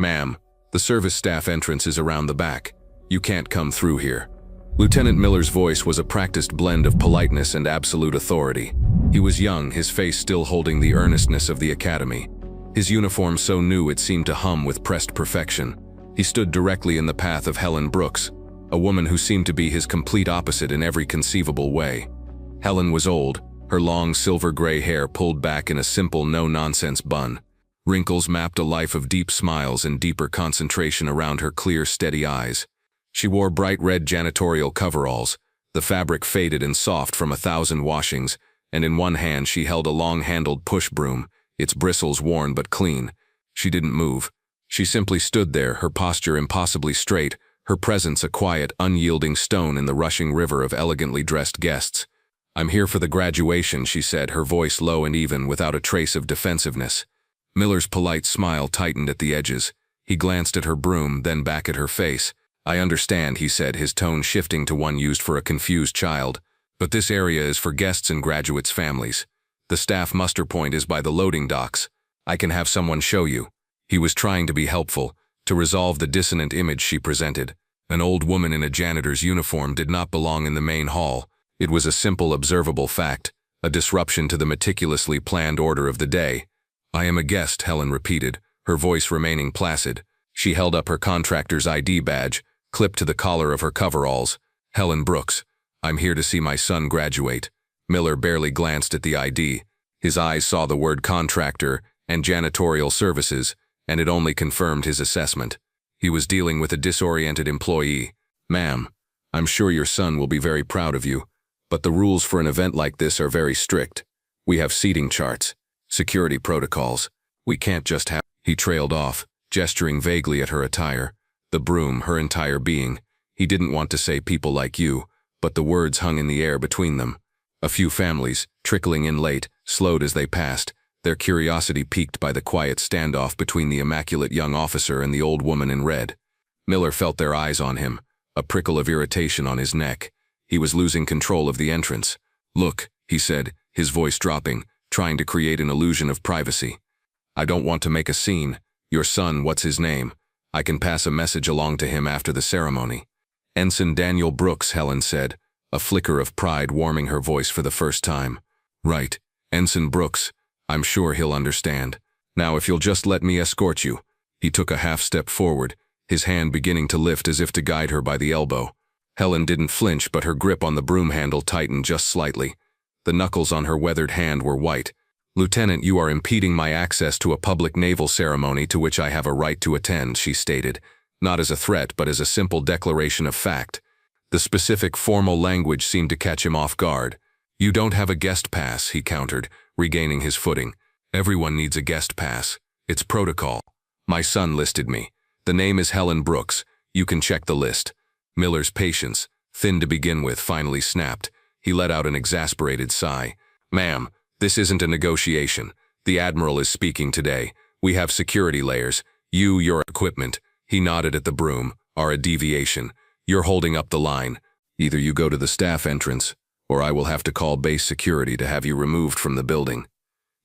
"Ma'am, the service staff entrance is around the back. You can't come through here." Lieutenant Miller's voice was a practiced blend of politeness and absolute authority. He was young, his face still holding the earnestness of the academy. His uniform so new it seemed to hum with pressed perfection. He stood directly in the path of Helen Brooks, a woman who seemed to be his complete opposite in every conceivable way. Helen was old, her long silver-gray hair pulled back in a simple no-nonsense bun. Wrinkles mapped a life of deep smiles and deeper concentration around her clear, steady eyes. She wore bright red janitorial coveralls, the fabric faded and soft from 1,000 washings, and in one hand she held a long-handled push broom, its bristles worn but clean. She didn't move. She simply stood there, her posture impossibly straight, her presence a quiet, unyielding stone in the rushing river of elegantly dressed guests. "I'm here for the graduation," she said, her voice low and even, without a trace of defensiveness. Miller's polite smile tightened at the edges. He glanced at her broom, then back at her face. "I understand," he said, his tone shifting to one used for a confused child, "but this area is for guests and graduates' families. The staff muster point is by the loading docks. I can have someone show you." He was trying to be helpful, to resolve the dissonant image she presented. An old woman in a janitor's uniform did not belong in the main hall. It was a simple, observable fact, a disruption to the meticulously planned order of the day. "I am a guest," Helen repeated, her voice remaining placid. She held up her contractor's ID badge, clipped to the collar of her coveralls. "Helen Brooks. I'm here to see my son graduate." Miller barely glanced at the ID. His eyes saw the word contractor and janitorial services, and it only confirmed his assessment. He was dealing with a disoriented employee. "Ma'am, I'm sure your son will be very proud of you, but the rules for an event like this are very strict. We have seating charts, security protocols. We can't just have—" He trailed off, gesturing vaguely at her attire, the broom, her entire being. He didn't want to say "people like you," but the words hung in the air between them. A few families, trickling in late, slowed as they passed, their curiosity piqued by the quiet standoff between the immaculate young officer and the old woman in red. Miller felt their eyes on him, a prickle of irritation on his neck. He was losing control of the entrance. "Look," he said, his voice dropping, trying to create an illusion of privacy. "I don't want to make a scene. Your son, what's his name? I can pass a message along to him after the ceremony." "Ensign Daniel Brooks," Helen said, a flicker of pride warming her voice for the first time. "Right, Ensign Brooks. I'm sure he'll understand. Now if you'll just let me escort you." He took a half step forward, his hand beginning to lift as if to guide her by the elbow. Helen didn't flinch, but her grip on the broom handle tightened just slightly. The knuckles on her weathered hand were white. "Lieutenant, you are impeding my access to a public naval ceremony to which I have a right to attend," she stated, not as a threat but as a simple declaration of fact. The specific formal language seemed to catch him off guard. "You don't have a guest pass," he countered, regaining his footing. "Everyone needs a guest pass. It's protocol. My son listed me. The name is Helen Brooks. You can check the list." Miller's patience, thin to begin with, finally snapped. He let out an exasperated sigh. "Ma'am, this isn't a negotiation. The Admiral is speaking today. We have security layers. Your equipment," he nodded at the broom, "are a deviation. You're holding up the line. Either you go to the staff entrance, or I will have to call base security to have you removed from the building."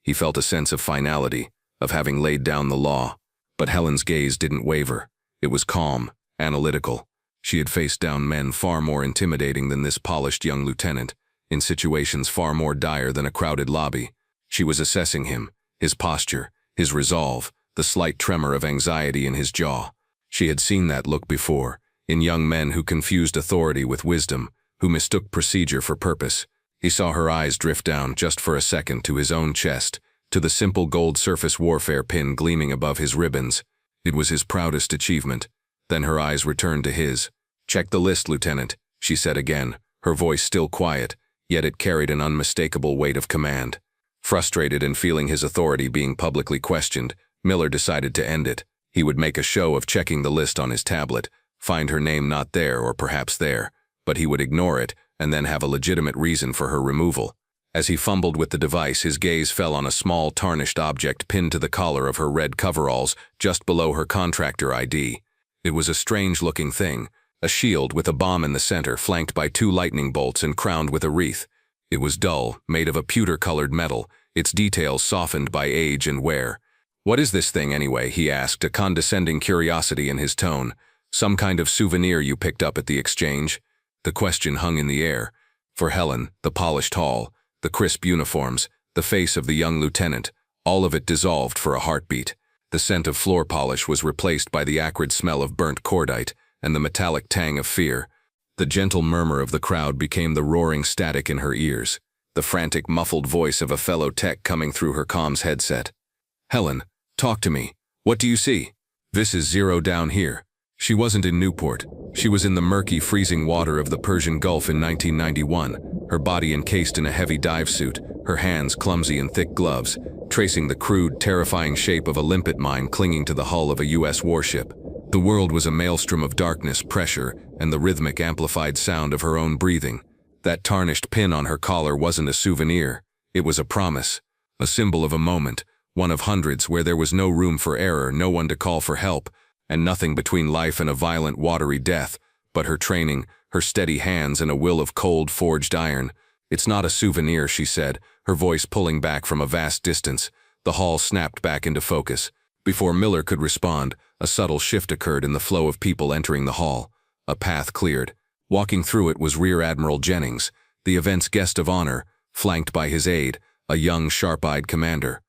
He felt a sense of finality, of having laid down the law. But Helen's gaze didn't waver. It was calm, analytical. She had faced down men far more intimidating than this polished young lieutenant, in situations far more dire than a crowded lobby. She was assessing him, his posture, his resolve, the slight tremor of anxiety in his jaw. She had seen that look before, in young men who confused authority with wisdom, who mistook procedure for purpose. He saw her eyes drift down just for a second to his own chest, to the simple gold surface warfare pin gleaming above his ribbons. It was his proudest achievement. Then her eyes returned to his. "Check the list, Lieutenant," she said again, her voice still quiet, yet it carried an unmistakable weight of command. Frustrated and feeling his authority being publicly questioned, Miller decided to end it. He would make a show of checking the list on his tablet, find her name not there or perhaps there, but he would ignore it and then have a legitimate reason for her removal. As he fumbled with the device, his gaze fell on a small tarnished object pinned to the collar of her red coveralls just below her contractor ID. It was a strange-looking thing, a shield with a bomb in the center flanked by 2 lightning bolts and crowned with a wreath. It was dull, made of a pewter-colored metal, its details softened by age and wear. "What is this thing anyway?" he asked, a condescending curiosity in his tone. "Some kind of souvenir you picked up at the exchange?" The question hung in the air. For Helen, the polished hall, the crisp uniforms, the face of the young lieutenant, all of it dissolved for a heartbeat. The scent of floor polish was replaced by the acrid smell of burnt cordite and the metallic tang of fear. The gentle murmur of the crowd became the roaring static in her ears, the frantic, muffled voice of a fellow tech coming through her comms headset. "Helen, talk to me. What do you see?" "This is zero down here." She wasn't in Newport. She was in the murky, freezing water of the Persian Gulf in 1991, her body encased in a heavy dive suit, her hands clumsy in thick gloves, tracing the crude, terrifying shape of a limpet mine clinging to the hull of a U.S. warship. The world was a maelstrom of darkness, pressure, and the rhythmic, amplified sound of her own breathing. That tarnished pin on her collar wasn't a souvenir. It was a promise, a symbol of a moment, one of hundreds where there was no room for error, no one to call for help, and nothing between life and a violent, watery death, but her training, her steady hands, and a will of cold, forged iron. "It's not a souvenir," she said, her voice pulling back from a vast distance. The hall snapped back into focus. Before Miller could respond, a subtle shift occurred in the flow of people entering the hall. A path cleared. Walking through it was Rear Admiral Jennings, the event's guest of honor, flanked by his aide, a young, sharp-eyed commander.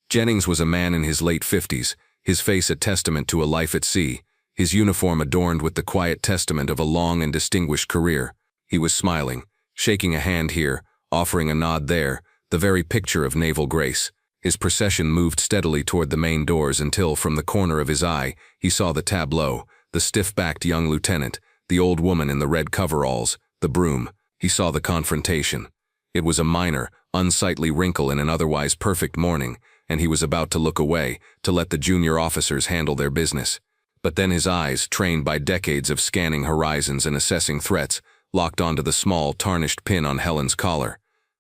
Jennings was a man in his late 50s, his face a testament to a life at sea, his uniform adorned with the quiet testament of a long and distinguished career. He was smiling, shaking a hand here, offering a nod there, the very picture of naval grace. His procession moved steadily toward the main doors until, from the corner of his eye, he saw the tableau, the stiff-backed young lieutenant, the old woman in the red coveralls, the broom. He saw the confrontation. It was a minor, unsightly wrinkle in an otherwise perfect morning, and he was about to look away, to let the junior officers handle their business. But then his eyes, trained by decades of scanning horizons and assessing threats, locked onto the small, tarnished pin on Helen's collar.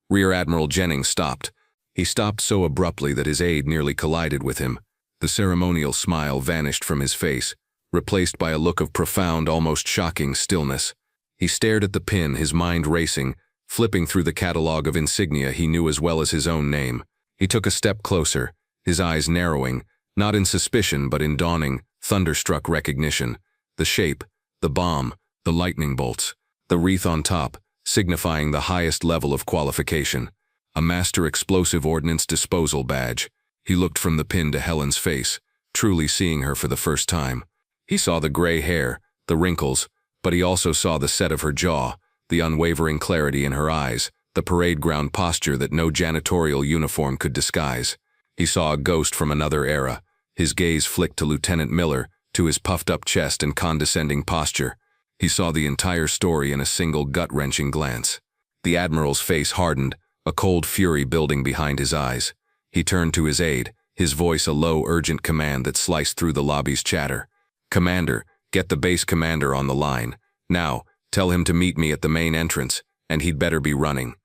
Rear Admiral Jennings stopped. He stopped so abruptly that his aide nearly collided with him. The ceremonial smile vanished from his face, replaced by a look of profound, almost shocking stillness. He stared at the pin, his mind racing, flipping through the catalog of insignia he knew as well as his own name. He took a step closer, his eyes narrowing, not in suspicion but in dawning, thunderstruck recognition. The shape, the bomb, the lightning bolts, the wreath on top, signifying the highest level of qualification. A Master Explosive Ordnance Disposal badge. He looked from the pin to Helen's face, truly seeing her for the first time. He saw the gray hair, the wrinkles, but he also saw the set of her jaw, the unwavering clarity in her eyes, the parade ground posture that no janitorial uniform could disguise. He saw a ghost from another era. His gaze flicked to Lieutenant Miller, to his puffed-up chest and condescending posture. He saw the entire story in a single gut-wrenching glance. The Admiral's face hardened, a cold fury building behind his eyes. He turned to his aide, his voice a low, urgent command that sliced through the lobby's chatter. "Commander, get the base commander on the line. Now, tell him to meet me at the main entrance, and he'd better be running."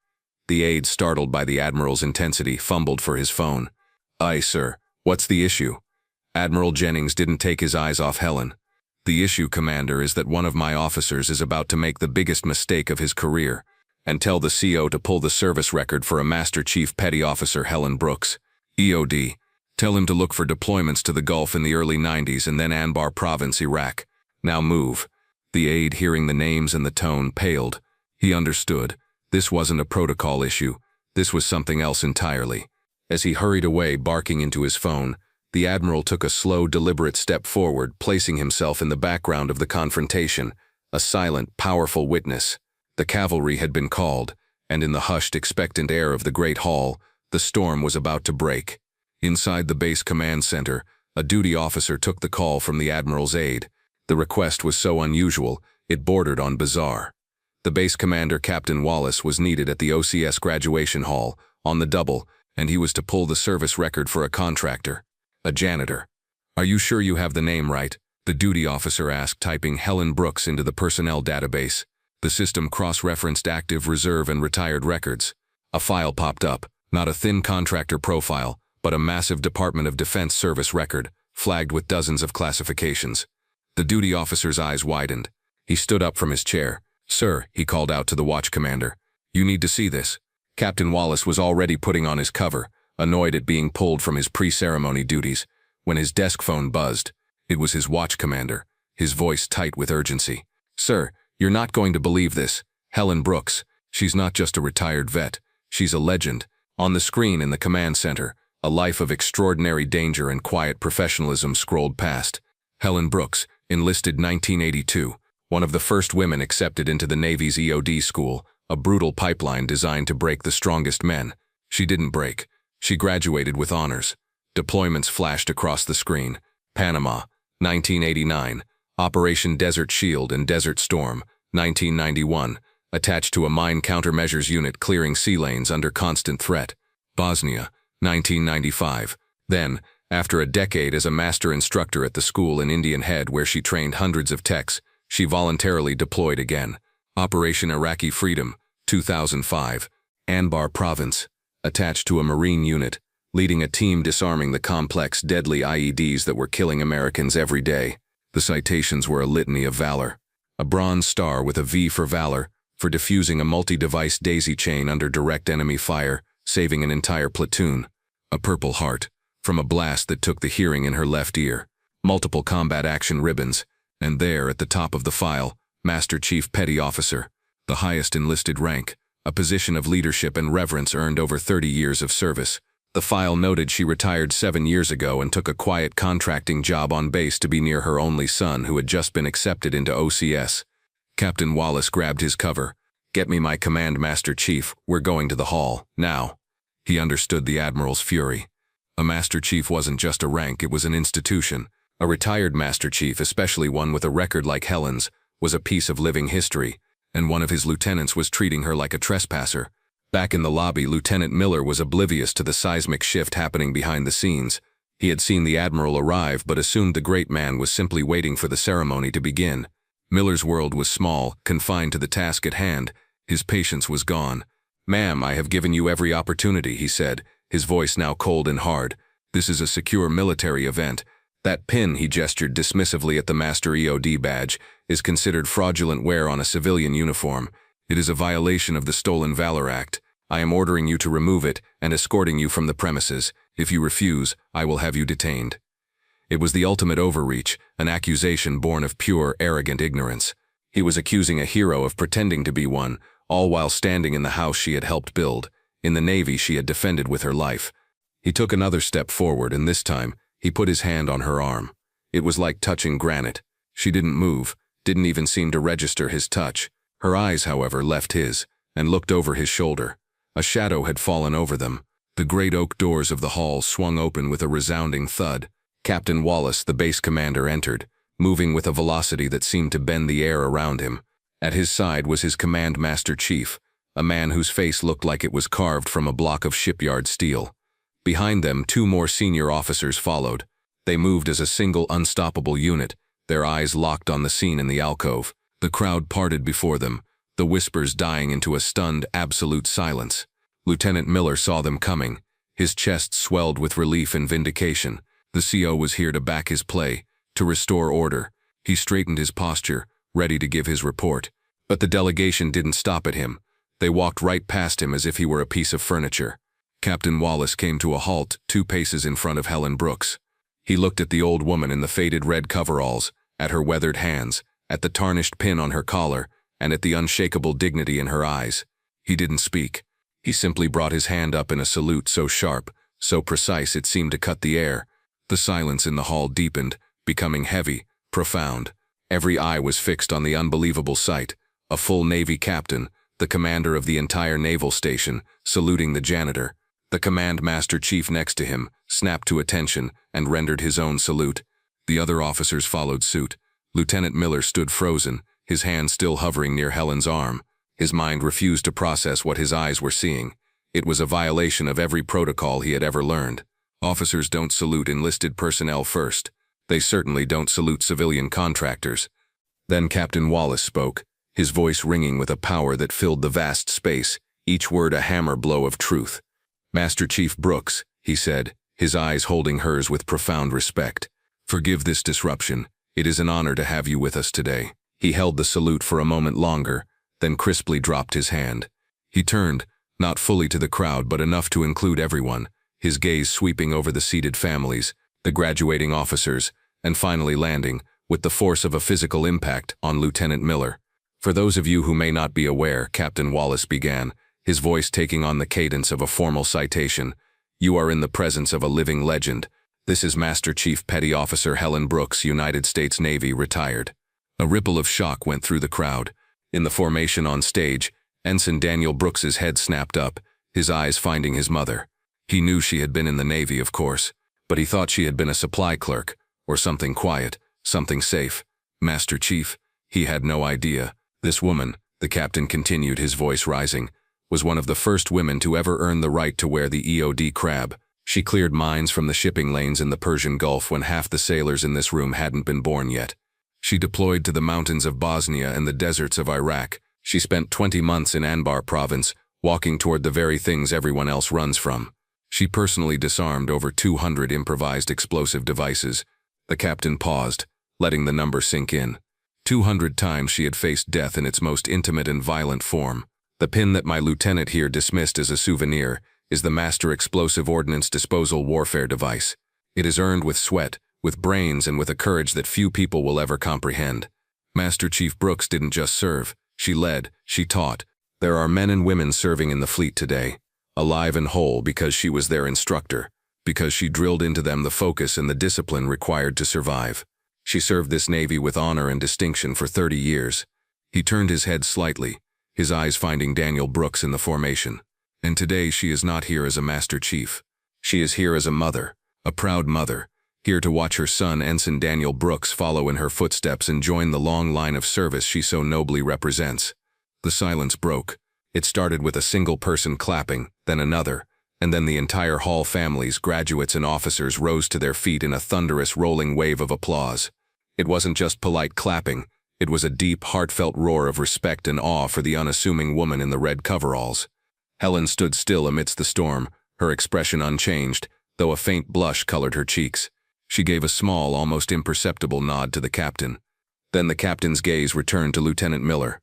The aide, startled by the Admiral's intensity, fumbled for his phone. "Aye, sir. What's the issue?" Admiral Jennings didn't take his eyes off Helen. "The issue, Commander, is that one of my officers is about to make the biggest mistake of his career, and tell the CO to pull the service record for a Master Chief Petty Officer Helen Brooks, EOD. Tell him to look for deployments to the Gulf in the early 90s and then Anbar Province, Iraq. Now move." The aide, hearing the names and the tone, paled. He understood. This wasn't a protocol issue. This was something else entirely. As he hurried away, barking into his phone, the Admiral took a slow, deliberate step forward, placing himself in the background of the confrontation, a silent, powerful witness. The cavalry had been called, and in the hushed, expectant air of the great hall, the storm was about to break. Inside the base command center, a duty officer took the call from the Admiral's aide. The request was so unusual, it bordered on bizarre. The base commander, Captain Wallace, was needed at the OCS graduation hall, on the double, and he was to pull the service record for a contractor. A janitor. "Are you sure you have the name right?" the duty officer asked, typing Helen Brooks into the personnel database. The system cross-referenced active, reserve, and retired records. A file popped up, not a thin contractor profile, but a massive Department of Defense service record, flagged with dozens of classifications. The duty officer's eyes widened. He stood up from his chair. "Sir," he called out to the watch commander, "you need to see this." Captain Wallace was already putting on his cover, annoyed at being pulled from his pre-ceremony duties. when his desk phone buzzed. It was his watch commander, his voice tight with urgency. "Sir, you're not going to believe this. Helen Brooks. She's not just a retired vet. She's a legend." On the screen in the command center, a life of extraordinary danger and quiet professionalism scrolled past. Helen Brooks, enlisted 1982, one of the first women accepted into the Navy's EOD school, a brutal pipeline designed to break the strongest men. She didn't break. She graduated with honors. Deployments flashed across the screen. Panama, 1989. Operation Desert Shield and Desert Storm, 1991. Attached to a mine countermeasures unit clearing sea lanes under constant threat. Bosnia, 1995. Then, after a decade as a master instructor at the school in Indian Head where she trained hundreds of techs, she voluntarily deployed again. Operation Iraqi Freedom, 2005. Anbar Province. Attached to a Marine unit, leading a team disarming the complex, deadly IEDs that were killing Americans every day. The citations were a litany of valor. A Bronze Star with a V for valor, for defusing a multi-device daisy chain under direct enemy fire, saving an entire platoon. A Purple Heart, from a blast that took the hearing in her left ear. Multiple combat action ribbons, and there at the top of the file, Master Chief Petty Officer, the highest enlisted rank, a position of leadership and reverence earned over 30 years of service. The file noted she retired 7 years ago and took a quiet contracting job on base to be near her only son who had just been accepted into OCS. Captain Wallace grabbed his cover. "Get me my command, Master Chief. We're going to the hall, now." He understood the Admiral's fury. A Master Chief wasn't just a rank, it was an institution. A retired Master Chief, especially one with a record like Helen's, was a piece of living history, and one of his lieutenants was treating her like a trespasser. Back in the lobby, Lieutenant Miller was oblivious to the seismic shift happening behind the scenes. He had seen the Admiral arrive but assumed the great man was simply waiting for the ceremony to begin. Miller's world was small, confined to the task at hand. His patience was gone. "Ma'am, I have given you every opportunity," he said, his voice now cold and hard. "This is a secure military event. That pin," he gestured dismissively at the Master EOD badge, "is considered fraudulent wear on a civilian uniform. It is a violation of the Stolen Valor Act. I am ordering you to remove it and escorting you from the premises. If you refuse, I will have you detained." It was the ultimate overreach, an accusation born of pure, arrogant ignorance. He was accusing a hero of pretending to be one, all while standing in the house she had helped build. In the Navy she had defended with her life. He took another step forward, and this time, he put his hand on her arm. It was like touching granite. She didn't move, didn't even seem to register his touch. Her eyes, however, left his, and looked over his shoulder. A shadow had fallen over them. The great oak doors of the hall swung open with a resounding thud. Captain Wallace, the base commander, entered, moving with a velocity that seemed to bend the air around him. At his side was his command Master Chief, a man whose face looked like it was carved from a block of shipyard steel. Behind them, 2 more senior officers followed. They moved as a single unstoppable unit, their eyes locked on the scene in the alcove. The crowd parted before them, the whispers dying into a stunned, absolute silence. Lieutenant Miller saw them coming. His chest swelled with relief and vindication. The CO was here to back his play, to restore order. He straightened his posture, ready to give his report. But the delegation didn't stop at him. They walked right past him as if he were a piece of furniture. Captain Wallace came to a halt 2 paces in front of Helen Brooks. He looked at the old woman in the faded red coveralls, at her weathered hands, at the tarnished pin on her collar, and at the unshakable dignity in her eyes. He didn't speak. He simply brought his hand up in a salute so sharp, so precise it seemed to cut the air. The silence in the hall deepened, becoming heavy, profound. Every eye was fixed on the unbelievable sight. A full Navy captain, the commander of the entire naval station, saluting the janitor. The command Master Chief next to him snapped to attention and rendered his own salute. The other officers followed suit. Lieutenant Miller stood frozen, his hand still hovering near Helen's arm. His mind refused to process what his eyes were seeing. It was a violation of every protocol he had ever learned. Officers don't salute enlisted personnel first. They certainly don't salute civilian contractors. Then Captain Wallace spoke, his voice ringing with a power that filled the vast space, each word a hammer blow of truth. "Master Chief Brooks," he said, his eyes holding hers with profound respect. "Forgive this disruption. It is an honor to have you with us today." He held the salute for a moment longer, then crisply dropped his hand. He turned, not fully to the crowd but enough to include everyone, his gaze sweeping over the seated families, the graduating officers, and finally landing, with the force of a physical impact, on Lieutenant Miller. For those of you who may not be aware, Captain Wallace began, his voice taking on the cadence of a formal citation. You are in the presence of a living legend. This is Master Chief Petty Officer Helen Brooks, United States Navy, retired. A ripple of shock went through the crowd. In the formation on stage, Ensign Daniel Brooks's head snapped up, his eyes finding his mother. He knew she had been in the Navy, of course, but he thought she had been a supply clerk, or something quiet, something safe. Master Chief, he had no idea. This woman, the captain continued, his voice rising, was one of the first women to ever earn the right to wear the EOD crab. She cleared mines from the shipping lanes in the Persian Gulf when half the sailors in this room hadn't been born yet. She deployed to the mountains of Bosnia and the deserts of Iraq. She spent 20 months in Anbar province, walking toward the very things everyone else runs from. She personally disarmed over 200 improvised explosive devices. The captain paused, letting the number sink in. 200 times she had faced death in its most intimate and violent form. The pin that my lieutenant here dismissed as a souvenir is the Master Explosive Ordnance Disposal Warfare Device. It is earned with sweat, with brains, and with a courage that few people will ever comprehend. Master Chief Brooks didn't just serve, she led, she taught. There are men and women serving in the fleet today, alive and whole because she was their instructor, because she drilled into them the focus and the discipline required to survive. She served this Navy with honor and distinction for 30 years. He turned his head slightly, his eyes finding Daniel Brooks in the formation. And today she is not here as a Master Chief. She is here as a mother, a proud mother, here to watch her son Ensign Daniel Brooks follow in her footsteps and join the long line of service she so nobly represents. The silence broke. It started with a single person clapping, then another, and then the entire hall, families, graduates, and officers rose to their feet in a thunderous rolling wave of applause. It wasn't just polite clapping, it was a deep, heartfelt roar of respect and awe for the unassuming woman in the red coveralls. Helen stood still amidst the storm, her expression unchanged, though a faint blush colored her cheeks. She gave a small, almost imperceptible nod to the captain. Then the captain's gaze returned to Lieutenant Miller.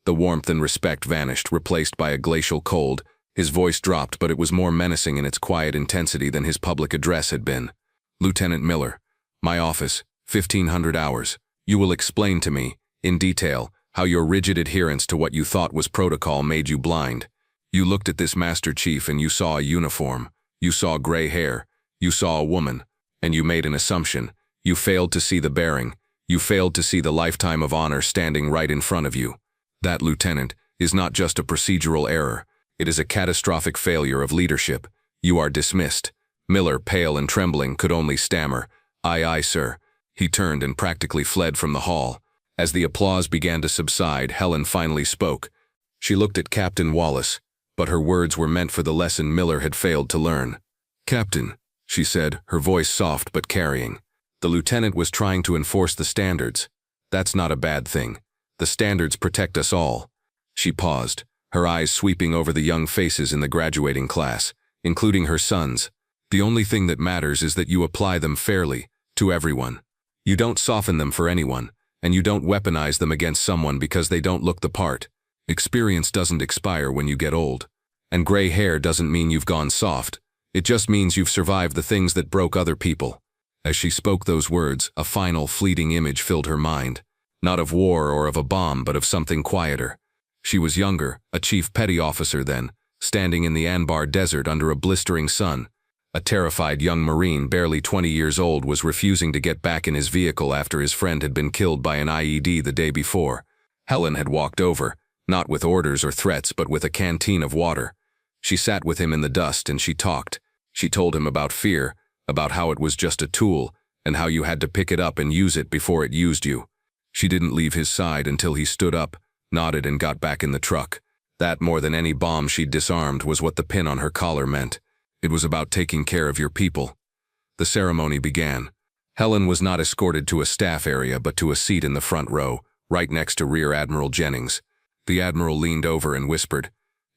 The warmth and respect vanished, replaced by a glacial cold. His voice dropped, but it was more menacing in its quiet intensity than his public address had been. Lieutenant Miller, my office, 1500 hours. You will explain to me, in detail, how your rigid adherence to what you thought was protocol made you blind. You looked at this Master Chief and you saw a uniform. You saw gray hair. You saw a woman. And you made an assumption. You failed to see the bearing. You failed to see the lifetime of honor standing right in front of you. That, Lieutenant, is not just a procedural error. It is a catastrophic failure of leadership. You are dismissed. Miller, pale and trembling, could only stammer, "Aye, aye, sir." He turned and practically fled from the hall. As the applause began to subside, Helen finally spoke. She looked at Captain Wallace, but her words were meant for the lesson Miller had failed to learn. "Captain," she said, her voice soft but carrying. "The lieutenant was trying to enforce the standards. That's not a bad thing. The standards protect us all." She paused, her eyes sweeping over the young faces in the graduating class, including her son's. "The only thing that matters is that you apply them fairly, to everyone. You don't soften them for anyone, and you don't weaponize them against someone because they don't look the part. Experience doesn't expire when you get old. And gray hair doesn't mean you've gone soft. It just means you've survived the things that broke other people." As she spoke those words, a final, fleeting image filled her mind. Not of war or of a bomb, but of something quieter. She was younger, a chief petty officer then, standing in the Anbar desert under a blistering sun. A terrified young Marine, barely 20 years old, was refusing to get back in his vehicle after his friend had been killed by an IED the day before. Helen had walked over, not with orders or threats, but with a canteen of water. She sat with him in the dust and she talked. She told him about fear, about how it was just a tool, and how you had to pick it up and use it before it used you. She didn't leave his side until he stood up, nodded, and got back in the truck. That, more than any bomb she'd disarmed, was what the pin on her collar meant. It was about taking care of your people. The ceremony began. Helen was not escorted to a staff area but to a seat in the front row, right next to Rear Admiral Jennings. The Admiral leaned over and whispered,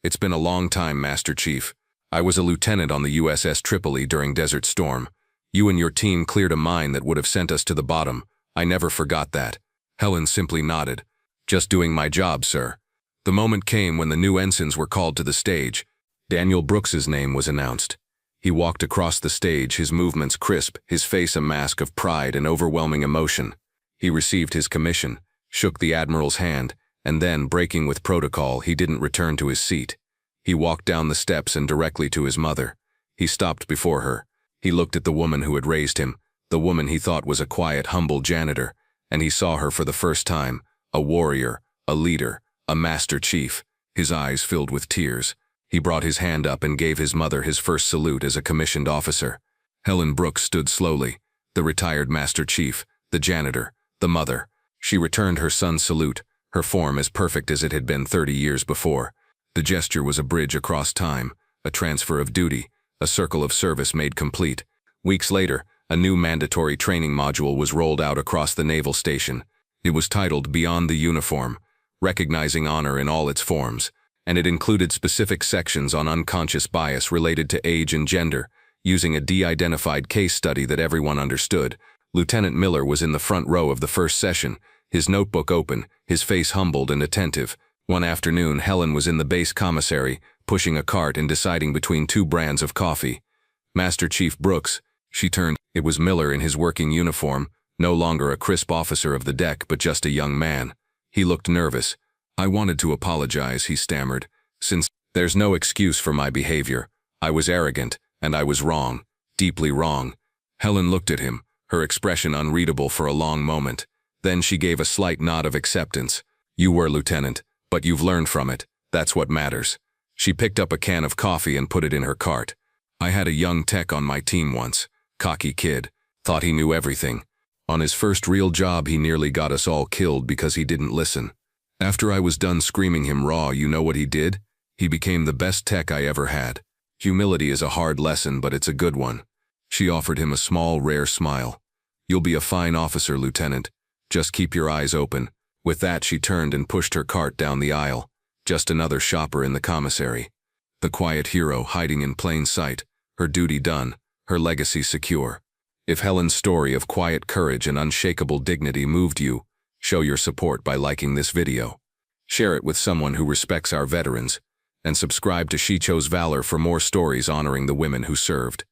"It's been a long time, Master Chief. I was a lieutenant on the USS Tripoli during Desert Storm. You and your team cleared a mine that would have sent us to the bottom. I never forgot that." Helen simply nodded. "Just doing my job, sir." The moment came when the new ensigns were called to the stage. Daniel Brooks's name was announced. He walked across the stage, his movements crisp, his face a mask of pride and overwhelming emotion. He received his commission, shook the Admiral's hand, and then, breaking with protocol, he didn't return to his seat. He walked down the steps and directly to his mother. He stopped before her. He looked at the woman who had raised him, the woman he thought was a quiet, humble janitor, and he saw her for the first time, a warrior, a leader, a master chief. His eyes filled with tears. He brought his hand up and gave his mother his first salute as a commissioned officer. Helen Brooks stood slowly, the retired master chief, the janitor, the mother. She returned her son's salute, her form as perfect as it had been 30 years before. The gesture was a bridge across time, a transfer of duty, a circle of service made complete. Weeks later, a new mandatory training module was rolled out across the naval station. It was titled Beyond the Uniform, recognizing honor in all its forms, and it included specific sections on unconscious bias related to age and gender, using a de-identified case study that everyone understood. Lieutenant Miller was in the front row of the first session, his notebook open, his face humbled and attentive. One afternoon, Helen was in the base commissary, pushing a cart and deciding between two brands of coffee. Master Chief Brooks, she turned. It was Miller in his working uniform, no longer a crisp officer of the deck but just a young man. He looked nervous. "I wanted to apologize," he stammered, "since there's no excuse for my behavior. I was arrogant, and I was wrong, deeply wrong." Helen looked at him, her expression unreadable for a long moment. Then she gave a slight nod of acceptance. "You were, Lieutenant, but you've learned from it. That's what matters." She picked up a can of coffee and put it in her cart. "I had a young tech on my team once, cocky kid, thought he knew everything. On his first real job he nearly got us all killed because he didn't listen. After I was done screaming him raw, you know what he did? He became the best tech I ever had. Humility is a hard lesson, but it's a good one." She offered him a small, rare smile. "You'll be a fine officer, Lieutenant. Just keep your eyes open." With that, she turned and pushed her cart down the aisle. Just another shopper in the commissary. The quiet hero hiding in plain sight, her duty done, her legacy secure. If Helen's story of quiet courage and unshakable dignity moved you, show your support by liking this video. Share it with someone who respects our veterans, and subscribe to She Chose Valor for more stories honoring the women who served.